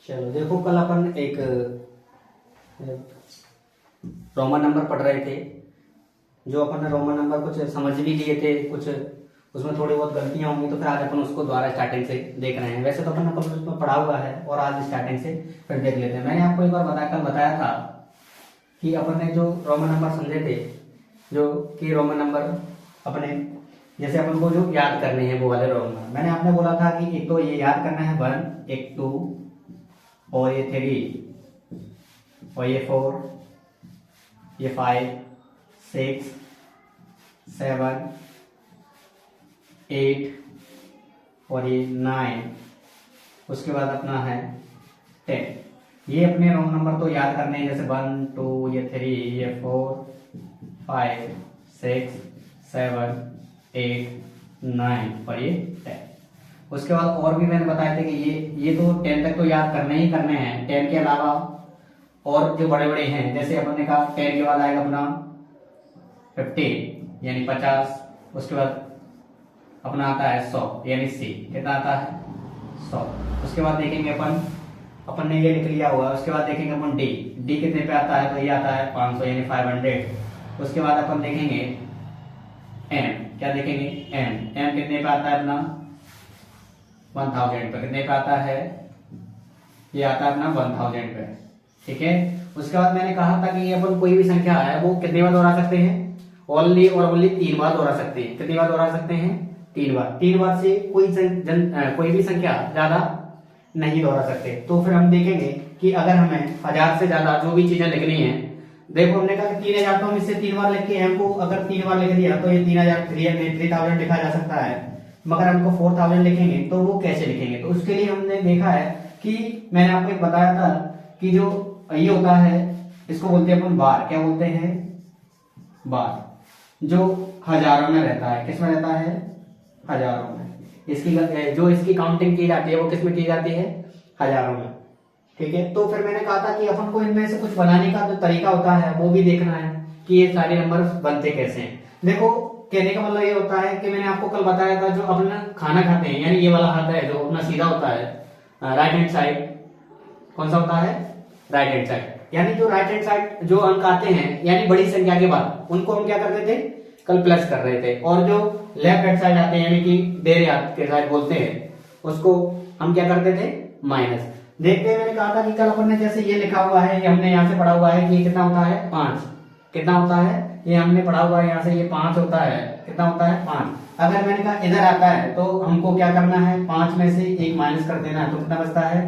चलो देखो, कल अपन एक रोमन नंबर पढ़ रहे थे। जो अपन ने रोमन नंबर कुछ समझ भी लिए थे, कुछ उसमें थोड़ी बहुत गलतियां होंगी, तो फिर आज अपन उसको दोबारा स्टार्टिंग से देख रहे हैं। वैसे तो अपन ने उसमें पढ़ा हुआ है और आज स्टार्टिंग से फिर देख लेते हैं। मैंने आपको एक बार कल बताया था कि अपन ने जो रोमन नंबर समझे थे, जो कि रोमन नंबर अपने जैसे अपन को जो याद करने हैं वो वाले रोमन नंबर, मैंने आपने बोला था कि एक तो ये याद करना है 1, एक 2 और ये 3 और ये 4, ये 5, 6, 7, 8 और ये 9। उसके बाद अपना है 10। ये अपने रोमन नंबर तो याद करने हैं, जैसे 1, 2, ये 3, ये 4, 5, 6, 7, 8, 9 और ये 10। उसके बाद और भी मैंने बताया था कि ये तो 10 तक तो याद करने ही करने हैं। 10 के अलावा और जो बड़े बड़े हैं, जैसे अपन ने कहा 10 के बाद आएगा अपना 50 यानी 50। उसके बाद अपना आता है 100 यानी C, कितना आता है 100। उसके बाद देखेंगे अपन ने ये लिख लिया हुआ। उसके बाद देखेंगे अपन D कितने पे आता है, तो ये आता है 500 यानी 500। उसके बाद अपन देखेंगे M, क्या देखेंगे M कितने पे आता है अपना 1000 पे। कितने पे आता है, ये आता है अपना 1000 पे, ठीक है। उसके बाद मैंने कहा था कि अपन कोई भी संख्या है वो कितनी बार दोहरा सकते हैं, ओनली और ओनली 3 बार दोहरा सकते हैं। कितनी बार दोहरा सकते हैं, 3 बार। 3 बार से कोई भी संख्या ज्यादा नहीं दोहरा सकते। तो फिर हम देखेंगे कि अगर हमें 1000 से ज्यादा जो भी चीजें लिखनी है, देखो हमने कहा 3000 तो हम इससे 3 बार लिख के M को अगर 3 बार लिख दिया तो ये 3000 लिखा जा सकता है। मगर हमको 4000 लिखेंगे तो वो कैसे लिखेंगे, तो उसके लिए हमने देखा है कि मैंने आपको एक बताया था कि जो ये होता है इसको बोलते हैं अपन बार। क्या बोलते हैं, बार, जो हजारों में रहता है। किस में रहता है, हजारों में। इसकी काउंटिंग की जाती है वो किस में की जाती है, हजारों में, ठीक है। तो फिर मैंने कहा था कि अपन को इनमें से कुछ बनाने का जो तरीका होता है वो भी देखना है कि ये सारे नंबर बनते कैसे हैं। देखो कहने का मतलब ये होता है कि मैंने आपको कल बताया था जो अपना खाना खाते हैं, यानी ये वाला हाथ है जो अपना सीधा होता है, राइट हैंड साइड कौन सा होता है, राइट हैंड साइड। यानी जो राइट हैंड साइड जो अंक आते हैं यानी बड़ी संख्या के बाद, उनको हम क्या करते थे, कल प्लस कर रहे थे। और जो लेफ्ट हैंड साइड आते हैं यानी कि देरे हाथ के साइड बोलते हैं, उसको हम क्या करते थे, माइनस। देखते हैं, मैंने कहा था कि कल अपन ने जैसे ये लिखा हुआ है, ये हमने यहाँ से पढ़ा हुआ है कि कितना होता है 5। कितना होता है, ये हमने पढ़ा हुआ है यहाँ से, ये 5 होता है। कितना होता है 5। अगर मैंने कहा इधर आता है तो हमको क्या करना है, 5 में से 1 माइनस कर देना है, तो कितना बचता है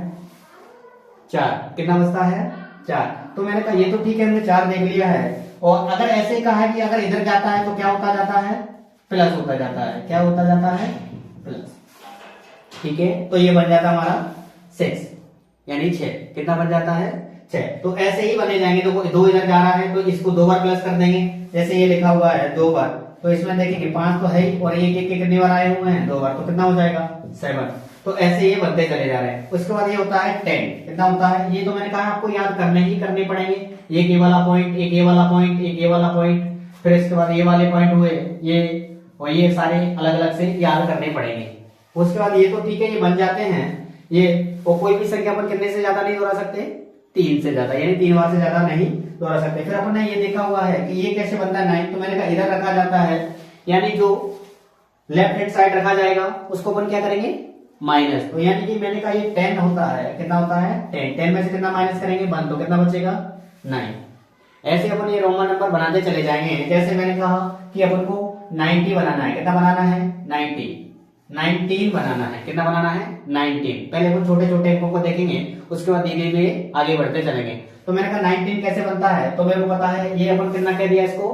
4। कितना बचता है 4। तो मैंने कहा ये तो ठीक है, हमने 4 देख लिया है। और अगर ऐसे कहा है कि अगर इधर जाता है तो क्या होता जाता है, प्लस होता जाता है। क्या होता जाता है, प्लस, ठीक है। तो ये बन जाता हमारा 6 यानी 6। कितना बन जाता है 6। तो ऐसे ही बने जाएंगे। तो 2 इधर जा रहा है तो इसको 2 बार प्लस कर देंगे, जैसे ये लिखा हुआ है 2 बार। तो इसमें देखेंगे 5 तो है ही और एक एक के कितनी बार आए हुए हैं, 2 बार, तो कितना हो जाएगा 7। तो ऐसे ये बनते चले जा रहे हैं। उसके बाद ये होता है 10। कितना होता है, ये तो मैंने कहा आपको याद करने पड़ेंगे। एक ये वाला पॉइंट, एक ये वाला पॉइंट, एक ये वाला पॉइंट, फिर इसके बाद ये वाले पॉइंट हुए ये, और ये सारे अलग अलग से याद करने पड़ेंगे। उसके बाद ये तो ठीक है, ये बन जाते हैं ये। और कोई भी संख्या पर कितने से ज्यादा नहीं दोहरा सकते, 3 से ज्यादा, यानी 3 बार से ज्यादा नहीं दोहरा सकते। फिर अपन ने ये देखा हुआ है कि ये कैसे बनता है 9। तो मैंने कहा इधर रखा जाता है, यानी जो लेफ्ट हैंड साइड रखा जाएगा उसको अपन क्या करेंगे, माइनस। तो यानी कि मैंने कहा ये 10 होता है। कितना होता है 10। 10 में से कितना माइनस करेंगे 1, तो कितना बचेगा 9। ऐसे अपन ये रोमन नंबर बनाते चले जाएंगे। जैसे मैंने कहा कि अपन को 90 बनाना है। कितना बनाना है 19 बनाना है। कितना बनाना है 19। पहले अपन छोटे छोटे अंकों को देखेंगे, उसके बाद धीरे धीरे आगे बढ़ते चलेंगे। तो मैंने कहा 19 कैसे बनता है, तो मेरे को पता है ये अपन कितना कह दिया, इसको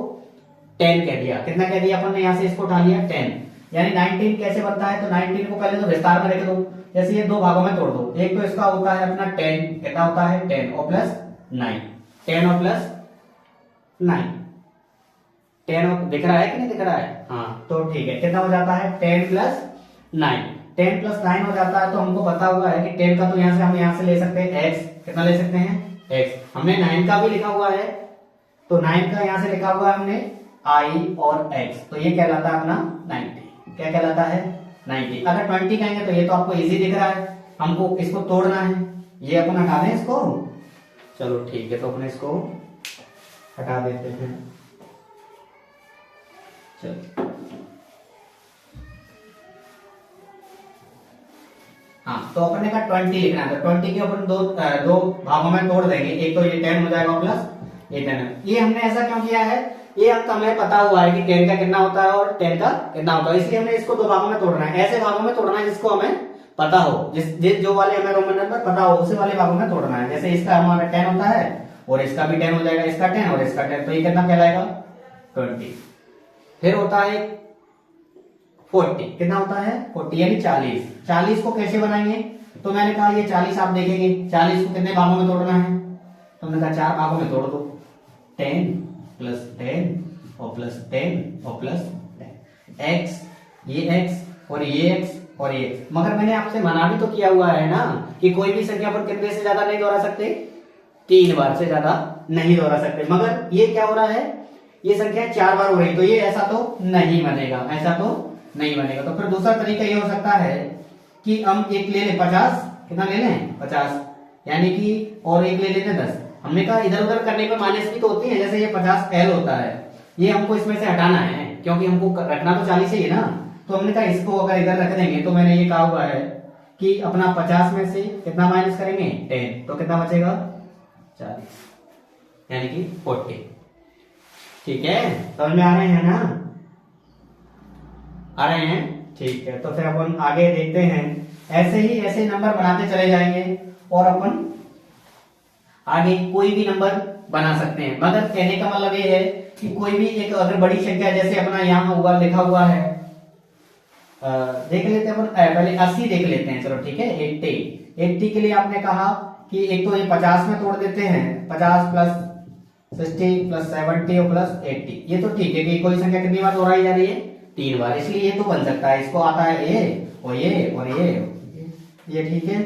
10 कह दिया। कितना कह दिया अपन ने, यहाँ से इसको उठा लिया 10, यानी 19 कैसे बनता है। तो 19 को पहले तो विस्तार में लिख दो, जैसे ये 2 भागों में तोड़ दो। एक तो इसका होता है अपना 10, कितना होता है 10 और प्लस 9, 10 और प्लस 9, 10 और दिख रहा है कि नहीं दिख रहा है, हाँ तो ठीक है। कितना हो जाता है 10 प्लस 9, 10 प्लस 9 हो जाता है। तो हमको पता हुआ है कि 10 का तो यहाँ से हम यहाँ से ले सकते हैं x। कितना ले सकते हैं x। हमने 9 का भी लिखा हुआ है, तो 9 का यहाँ से लिखा हुआ है हमने i और x, तो ये कहलाता है अपना 90। क्या कहलाता है 90। अगर 20 कहेंगे तो ये तो आपको इजी दिख रहा है, हमको इसको तोड़ना है। ये अपन हटा दें इसको, चलो ठीक है, तो अपने इसको हटा देते हैं। चलो हाँ, तो अपने का 20 लिखना है, तो 20 के अपन दो भागों में तोड़ देंगे। एक तो ये 10 हो जाएगा प्लस ये 10। ये हमने ऐसा क्यों किया है, ये अंक हमें पता हुआ है कि 10 का कितना होता है और 10 का कितना होता है, इसलिए हमने इसको दो भागों में तोड़ना है। ऐसे भागों में तोड़ना है जिसको हमें पता हो, जो वाले हमें रोमन नंबर पता हो उसी वाले भागों में तोड़ना है। जैसे इसका हमारा 10 होता है और इसका भी 10 हो जाएगा, इसका 10 और इसका 10, तो ये कितना कहलाएगा 20। फिर होता है 40, कितना होता है 40 यानी 40। 40 को कैसे बनाएंगे, तो मैंने कहा ये 40 आप देखेंगे 40 को कितने भागों में तोड़ना है, तो मैंने कहा 4 भागों में तोड़ दो, 10 प्लस 10 और प्लस 10 और प्लस 10, x ये x और ये x और ये x। मगर मैंने आपसे मना भी तो किया हुआ है ना कि कोई भी संख्या पर कितने से ज्यादा नहीं दोहरा सकते, 3 बार से ज्यादा नहीं दोहरा सकते। मगर ये क्या हो रहा है, ये संख्या 4 बार हो रही, तो ये ऐसा तो नहीं बनेगा, ऐसा तो नहीं बनेगा। तो फिर दूसरा तरीका ये हो सकता है कि हम एक ले लें 50, कितना ले लें 50, यानी कि और एक ले लेते हैं 10। हमने कहा इधर उधर करने पे माइनस भी तो होती है, जैसे ये 50L होता है, ये हमको इसमें से हटाना है क्योंकि हमको रखना तो 40 ही है ना। तो हमने कहा इसको अगर इधर रख देंगे, तो मैंने ये कहा हुआ है कि अपना 50 में से कितना माइनस करेंगे 10, तो कितना बचेगा 40 यानी कि 40। ठीक है, समझ में आ रहे हैं ना, आ रहे हैं, ठीक है। तो फिर अपन आगे देखते हैं, ऐसे ही ऐसे नंबर बनाते चले जाएंगे और अपन आगे कोई भी नंबर बना सकते हैं। मगर कहने का मतलब ये है कि कोई भी एक अगर बड़ी संख्या, जैसे अपना यहाँ हुआ लिखा हुआ है, देख लेते हैं अपन, पहले 80 देख लेते हैं, चलो ठीक है। 80 के लिए आपने कहा कि एक तो ये 50 में तोड़ देते हैं, 50 प्लस 60 प्लस 70 और प्लस 80, ये तो ठीक है कि कोई संख्या कितनी बार दोहराई जा रही है 3 बार, इसलिए ये तो बन सकता है। इसको आता है ये और ये और ये ठीक है,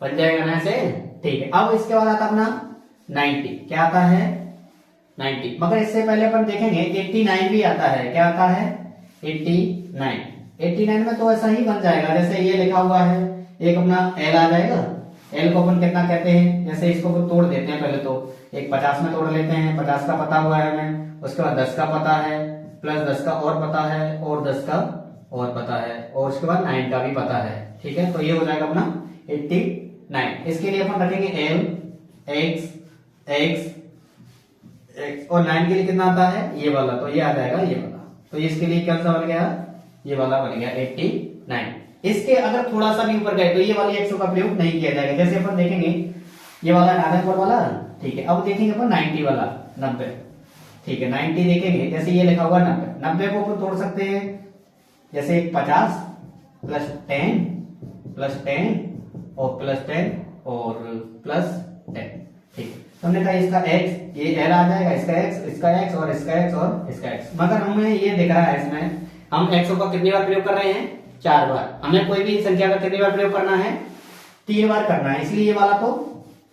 बन जाएगा ना ऐसे, ठीक है। अब इसके बाद आता अपना 90, क्या आता है 90, मगर इससे पहले अपन देखेंगे 89 भी आता है, क्या आता है 89 में तो ऐसा ही बन जाएगा, जैसे ये लिखा हुआ है, एक अपना L आ जाएगा। L को अपन कितना कहते हैं, जैसे इसको अपन तोड़ देते हैं, पहले तो एक 50 में तोड़ लेते हैं, 50 का पता हुआ है हमें, उसके बाद 10 का पता है, प्लस 10 का और पता है, और 10 का और पता है, और उसके बाद 9 का भी पता है, ठीक है। तो ये हो जाएगा अपना 89। इसके लिए अपन रखेंगे L x और 9 के लिए कितना आता है ये वाला, तो ये आ जाएगा ये वाला, तो इसके लिए क्या बन गया, ये वाला बन गया 89। इसके अगर थोड़ा सा भी ऊपर गए तो ये वाली एक्सो का प्रयोग नहीं किया जाएगा। जैसे अपन देखेंगे ये वाला ऊपर वाला, ठीक है। अब देखेंगे अपन 90 वाला 90, ठीक है 90 देखेंगे, जैसे ये लिखा हुआ 90 को अपन तोड़ सकते हैं, जैसे 50 प्लस 10 और प्लस 10 और प्लस 10, ठीक। तो हमने कहा इसका x, ये L आ जाएगा, इसका x और इसका x और इसका x। मगर हमें ये दिख रहा है इसमें हम x का कितनी बार प्रयोग कर रहे हैं 4 बार, हमें कोई भी संख्या का कितनी बार प्रयोग करना है 3 बार करना है, इसलिए ये वाला तो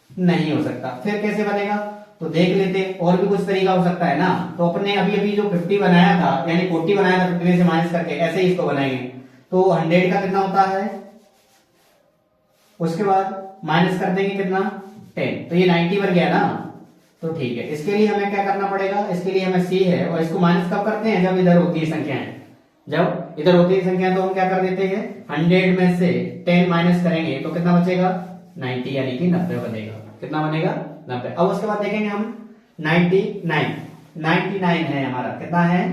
नहीं हो सकता। फिर कैसे बनेगा, तो देख लेते, और भी कुछ तरीका हो सकता है ना। तो अपने अभी जो 50 बनाया था, यानी 40 बनाया था 50 में से माइनस करके, ऐसे ही इसको बनाएंगे। तो 100 का कितना होता है, उसके बाद माइनस कर देंगे कितना 10, तो ये 90 बन गया ना। तो ठीक है, इसके लिए हमें क्या करना पड़ेगा, इसके लिए हमें C है, और इसको माइनस कब करते हैं, जब इधर होती है संख्याएं, जब इधर होती है संख्या तो हम क्या कर देते हैं 100 में से 10 माइनस करेंगे तो कितना बचेगा 90, यानी कि 90 बनेगा। कितना बनेगा 90। अब उसके बाद देखेंगे हम 99 है हमारा, कितना है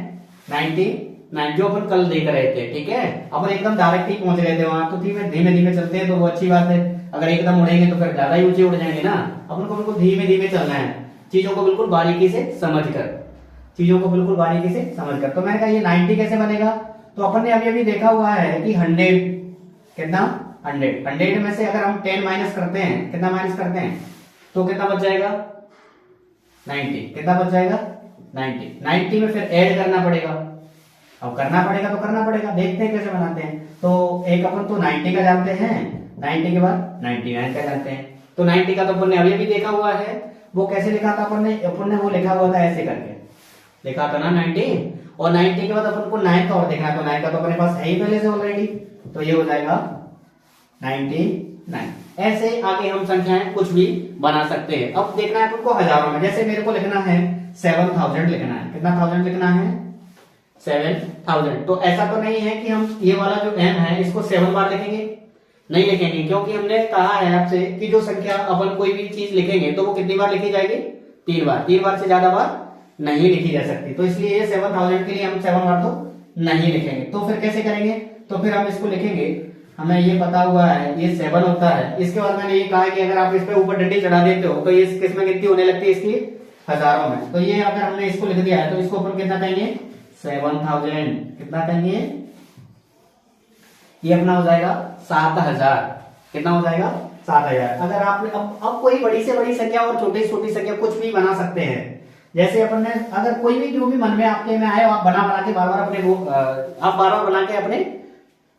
99, जो अपन कल देख रहे थे, ठीक है। अपन एकदम डायरेक्ट ही पहुंच रहे थे वहां, तो धीमे धीमे चलते हैं तो वो अच्छी बात है। अगर एकदम उड़ेंगे तो फिर ज्यादा ही ऊंचे उड़ जाएंगे ना। अपन को बिल्कुल धीमे धीमे चलना है, चीजों को बिल्कुल बारीकी से समझकर, तो मैंने कहा ये 90 कैसे बनेगा, तो अपन ने अभी देखा हुआ है कि 100 कितना 100 में से अगर हम 10 माइनस करते हैं, कितना माइनस करते हैं, तो कितना बच जाएगा 90, कितना बच जाएगा 90 में फिर ऐड करना पड़ेगा। अब करना पड़ेगा, देखते हैं कैसे बनाते हैं। तो एक अपन तो 90 का जानते हैं, 90 के बाद 99 का जानते हैं। तो 90 का तो अपन ने अभी देखा हुआ है, वो कैसे लिखा था अपन ने वो लिखा हुआ था ऐसे करके लिखा था ना 90, और 90 के बाद अपन को 9 का और देखना है, तो 9 का तो अपने पास है ही पहले से ऑलरेडी, तो ये हो जाएगा 99। ऐसे आगे हम संख्याएं कुछ भी बना सकते हैं। अब देखना है आपको हजारों में, जैसे मेरे को लिखना है 7000 लिखना है। कितना थाउजेंड लिखना है? 7000। तो ऐसा तो नहीं है कि हम ये वाला जो m है इसको 7 बार लिखेंगे, नहीं लिखेंगे, क्योंकि हमने कहा है आपसे कि जो संख्या अपन कोई भी चीज लिखेंगे तो वो कितनी बार लिखी जाएगी? 3 बार। 3 बार से ज्यादा बार नहीं लिखी जा सकती। तो इसलिए ये 7000 के लिए हम 7 बार तो नहीं लिखेंगे। तो फिर कैसे करेंगे? तो फिर हम इसको लिखेंगे, हमें ये पता हुआ है ये 7 होता है। इसके बाद मैंने ये कहा है कि अगर आप इस पे ऊपर डंडी चढ़ा देते हो तो ये किसमें गिनती होने लगती है? इसकी हजारों में। तो ये अगर हमने इसको लिख दिया है तो इसको अपन कितना कहेंगे? 7000। कितना कहेंगे? ये अपना हो जाएगा 7000। कितना हो जाएगा? 7000। अगर आपने अब कोई बड़ी से बड़ी संख्या और छोटी से छोटी संख्या कुछ भी बना सकते हैं। जैसे अपन ने अगर कोई भी जो भी मन में आपके में आए आप बना बना के बार बार अपने वो आप बार बार बना के अपने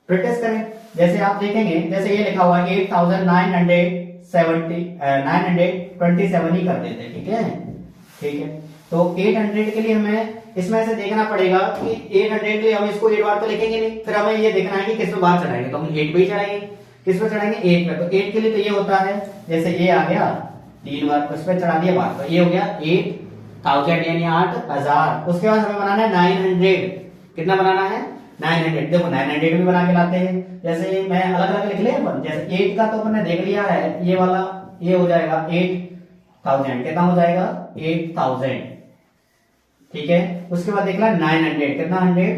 प्रैक्टिस करें। जैसे आप देखेंगे, जैसे ये लिखा हुआ है 8927 ही कर देते। ठीक है, ठीक है। तो 800 के लिए हमें इसमें से देखना पड़ेगा कि 800 के लिए हम इसको 8 बार तो लिखेंगे नहीं, फिर हमें ये देखना है कि किस में बार चढ़ाएंगे। तो हम 8 पे ही चढ़ाएंगे। किस पे चढ़ाएंगे? 8 पे। तो 8 के लिए तो ये होता है, जैसे ये आ गया 3 बार उस पे चढ़ा दिया बार, तो ये हो गया 8000 यानी 8000। उसके बाद हमें बनाना है 900। कितना बनाना है? 900। देखो 900 भी बना के लाते हैं। जैसे मैं अलग अलग लिख ले अपन, जैसे 8 का तो अपन ने देख लिया है, ये वाला ये हो जाएगा 8000। कितना हो जाएगा? 8000। ठीक है। उसके बाद देख ला 900। कितना 100?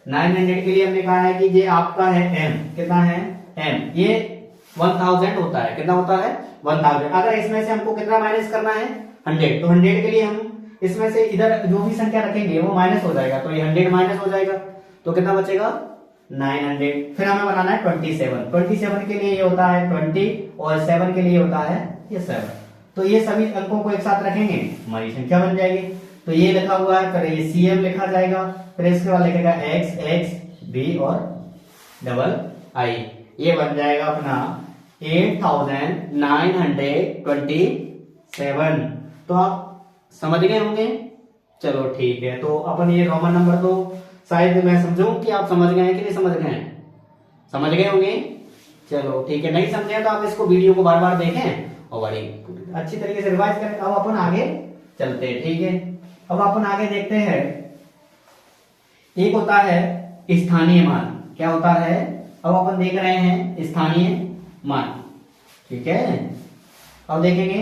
900 के लिए हमने कहा है कि ये आपका है m। कितना है? m। ये 1000 होता है। कितना होता है? 1000। अगर इसमें से हमको कितना माइनस करना है? 100। तो 100 के लिए हम इसमें से इधर जो भी संख्या रखेंगे वो माइनस हो जाएगा, तो ये 100 माइनस हो जाएगा, तो कितना बचेगा? 900। फिर हमें बनाना है 27। 27 के लिए ये होता है 20 और 7 के लिए होता है ये 7। तो ये सभी अंकों को एक साथ रखेंगे, हमारी संख्या बन जाएगी। तो ये लिखा हुआ है, फिर ये CM लिखा जाएगा, फिर इसके बाद लिखेगा X X B और डबल I। ये बन जाएगा अपना 8927। तो आप समझ गए होंगे। चलो ठीक है। तो अपन ये रोमन नंबर तो शायद मैं समझूं कि आप समझ गए हैं कि नहीं समझ गए हैं? समझ गए होंगे। चलो ठीक है। नहीं समझे तो आप इसको वीडियो को बार बार देखें और बड़ी अच्छी तरीके से रिवाइज करें। अब अपन आगे चलते हैं। ठीक है। अब अपन आगे देखते हैं, एक होता है स्थानीय मान। क्या होता है? अब अपन देख रहे हैं स्थानीय मान। ठीक है। अब देखेंगे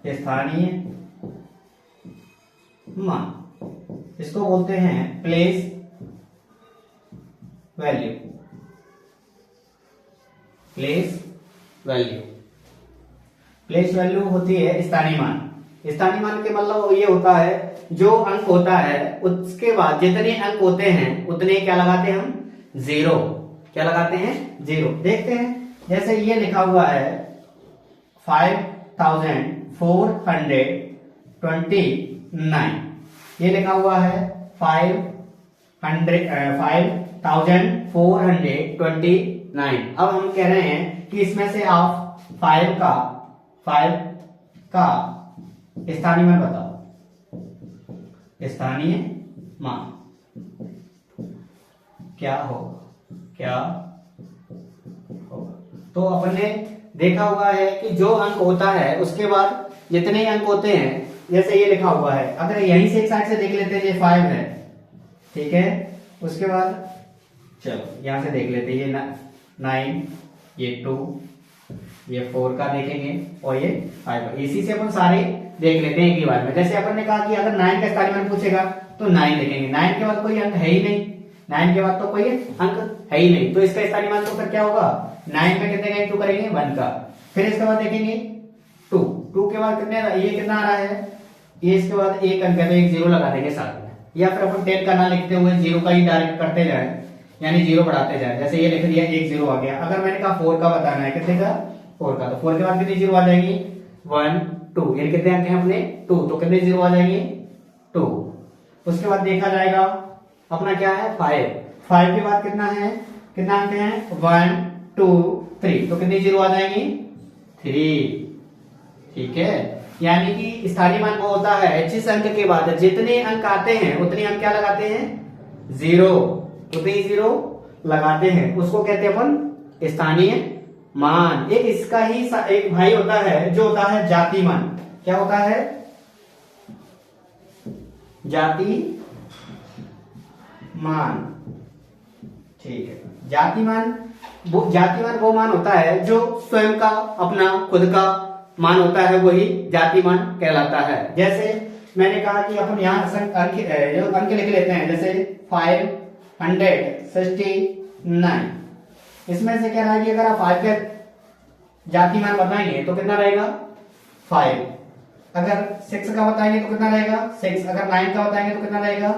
स्थानीय मान, इसको बोलते हैं place value. Place value, place value होती है स्थानीय मान। स्थानीय मान के मतलब ये होता है जो अंक होता है उसके बाद जितने अंक होते हैं उतने क्या लगाते हैं हम? 0। क्या लगाते हैं? 0। देखते हैं, जैसे ये लिखा हुआ है 5429। ये लिखा हुआ है 5429। अब हम कह रहे हैं कि इसमें से आप 5 का स्थानीय मान बताओ। स्थानीय मान क्या होगा? क्या होगा? तो अपन ने देखा हुआ है कि जो अंक होता है उसके बाद जितने अंक होते हैं, जैसे ये लिखा हुआ है, अगर यहीं से एक साइड से देख लेते हैं ये 5 है। ठीक है। उसके बाद चलो यहां से देख लेते हैं, ये 9, ये 2, ये 4 का देखेंगे और ये 5। इसी से अपन सारे देख लेते हैं एक ही बार में। जैसे अपन ने कहा कि अगर 9 का स्थानीय मान पूछेगा तो 9 लिखेंगे। 9 के बाद कोई अंक है ही नहीं, 9 के बाद तो कोई अंक है ही नहीं, तो इसका स्थानीय मान तो फिर क्या होगा? 9 में कितने का इंटू करेंगे? 1 का। फिर इसके बाद देखेंगे 2 के बाद कितने, ये कितना आ रहा है? ये इसके बाद एक अंक है तो एक 0 लगा देंगे साथ में, या फिर अपन 10 का ना लिखते हुए 0 का ही डायरेक्ट करते जाए, यानी 0 बढ़ाते जाए। जैसे ये लिख दिया, एक 0 आ गया। अगर मैंने कहा 4 का बताना है, कितने का? 4 का। तो 4 के बाद कितनी 0 आ जाएगी? 1 2, यानी कितने अंक हैं अपने? 2, तो कितने 0 आ जाएंगे? 2। उसके बाद देखा जाएगा अपना क्या है? 5 के बाद कितना है? कितना अंक है? 1 2 3, तो कितने 0 आ जाएंगे? 3। ठीक है। यानी कि स्थानीय मान वो होता है जिस अंक के बाद जितने अंक आते हैं उतने हम क्या लगाते हैं? 0। उतने ही 0 लगाते हैं उसको कहते हैं अपन स्थानीय मान। एक इसका ही एक भाई होता है जो होता है जाति मान। क्या होता है? जाति मान। ठीक है, जाति मान वो मान होता है जो स्वयं का अपना खुद का मान होता है, वही जाति मान कहलाता है। जैसे मैंने कहा कि अपन यहाँ अंक लिख लेते हैं, जैसे 569। इसमें से क्या रहा कि अगर आप 5 का जाति मान बताएंगे तो कितना रहेगा? 5। अगर 6 का बताएंगे तो कितना रहेगा? 6। अगर 9 का बताएंगे तो कितना रहेगा?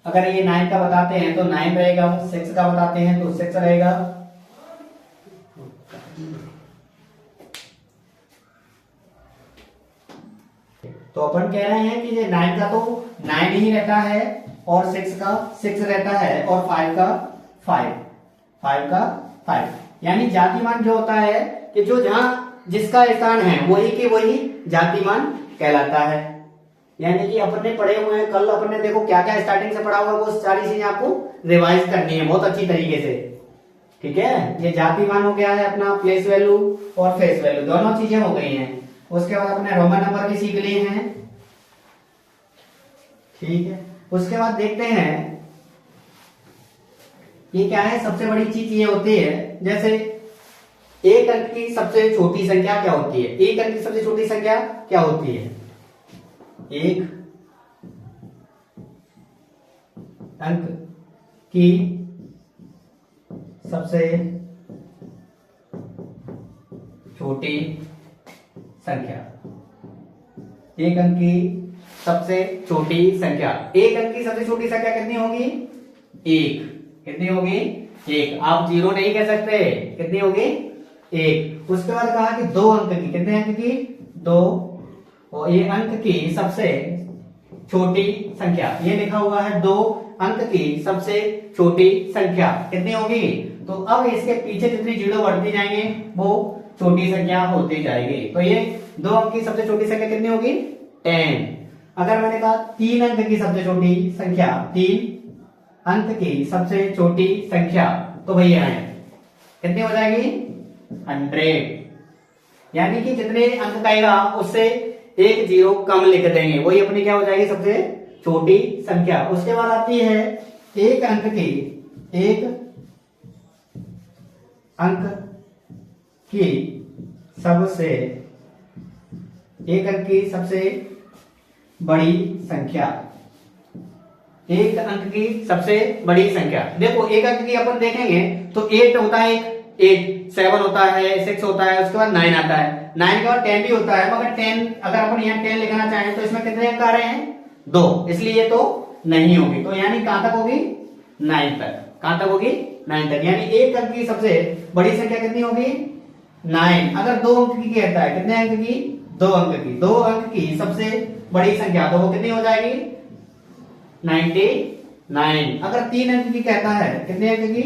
अगर ये 9 का बताते हैं तो 9 रहेगा, 6 का बताते हैं तो 6 रहेगा। तो अपन कह रहे हैं कि ये 9 का तो 9 ही रहता है और 6 का 6 रहता है और 5 का 5 का 5। यानी जातिमान जो होता है कि जो जहां जिसका स्थान है वही के वही जातिमान कहलाता है। यानी कि अपन ने पढ़े हुए हैं, कल अपन ने देखो क्या क्या स्टार्टिंग से पढ़ा हुआ है, वो सारी चीजें आपको रिवाइज करनी है बहुत अच्छी तरीके से। ठीक है, ये जातिमान हो गया है अपना, प्लेस वैल्यू और फेस वैल्यू दोनों चीजें हो गई हैं। उसके बाद अपने रोमन नंबर भी सीख लिए हैं। ठीक है, उसके बाद देखते हैं ये क्या है। सबसे बड़ी चीज ये होती है, जैसे एक अंक की सबसे छोटी संख्या क्या होती है? एक अंक की सबसे छोटी संख्या क्या होती है? एक अंक की सबसे छोटी संख्या। एक अंक की सबसे छोटी संख्या। एक अंक की सबसे छोटी संख्या कितनी होगी? 1। कितनी होगी? 1। आप 0 नहीं कह सकते। कितनी होगी? 1। उसके बाद कहा कि 2 अंक की। कितने अंक की? 2। और ये अंक की सबसे छोटी संख्या, ये लिखा हुआ है 2 अंक की सबसे छोटी संख्या कितनी होगी? तो अब इसके पीछे जितनी 0 बढ़ती जाएंगे वो छोटी संख्या होती जाएगी। तो ये 2 अंक की सबसे छोटी संख्या कितनी होगी? 10। अगर मैंने कहा 3 अंक की सबसे छोटी संख्या, 3 अंक की सबसे छोटी संख्या, तो भैया है कितनी हो जाएगी? 100। यानी कि जितने अंक का आएगा उससे 1 0 कम लिख देंगे, वही अपनी क्या हो जाएगी? सबसे छोटी संख्या। उसके बाद आती है एक अंक की सबसे बड़ी संख्या। एक अंक की सबसे बड़ी संख्या। देखो एक अंक की अपन देखेंगे तो 8 होता है, 8, 7 होता है, 6 होता है, उसके बाद 9 आता है, 9 के बाद 10 भी होता है। मगर 10 अगर अपन यहाँ 10 लिखना चाहें तो इसमें कितने अंक आ रहे हैं? 2, इसलिए ये तो नहीं होगी। तो यानी कहां तक होगी? 9 तक। कहां तक होगी? 9 तक। यानी एक अंक की सबसे बड़ी संख्या कितनी होगी? 9। अगर 2 अंक की कहता है, कितने अंक की? 2 अंक की। 2 अंक की सबसे बड़ी संख्या तो वो कितनी हो जाएगी? 99। अगर 3 अंक की कहता है, कितने अंक की?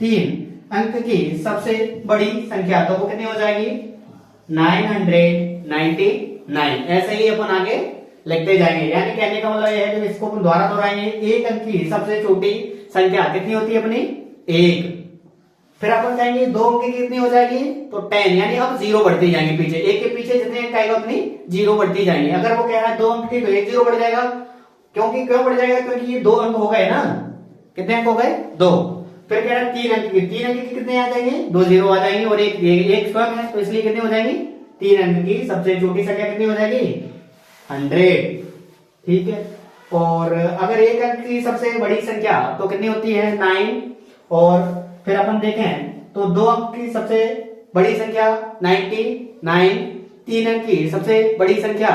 3 अंक की सबसे बड़ी संख्या तो वो कितनी हो जाएगी? 999। ऐसे ही अपन आगे लिखते जाएंगे। यानी कहने का मतलब यह है जब इसको अपन दोबारा दोहराएंगे, एक अंक की सबसे छोटी संख्या कितनी होती है अपनी? 1। फिर अपन कहेंगे 2 अंक की कितनी हो जाएगी? तो 10। यानी अब 0 बढ़ती जाएंगे पीछे, एक के पीछे जितने अंक आएगा उतनी 0 बढ़ती जाएंगे। अगर वो कह रहा है 2 अंक की तो 1 0 बढ़ जाएगा। क्यों बढ़ जाएगा? क्योंकि ये 2 अंक हो गए ना। कितने अंक हो गए? 2। फिर कह रहा है 3 अंक की। 3 अंक की कितने आ जाएंगे? 2 0 आ जाएंगे और एक स्वयं है, तो इसलिए कितनी हो जाएगी? 3 अंक की सबसे छोटी संख्या कितनी हो जाएगी? 100। ठीक है। और अगर एक अंक की सबसे बड़ी संख्या तो कितनी होती है? 9। और फिर अपन देखें तो 2 अंक की सबसे बड़ी संख्या 99। 3 अंक की सबसे बड़ी संख्या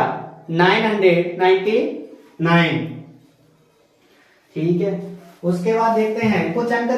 999। ठीक है। उसके बाद देखते हैं कुछ अंक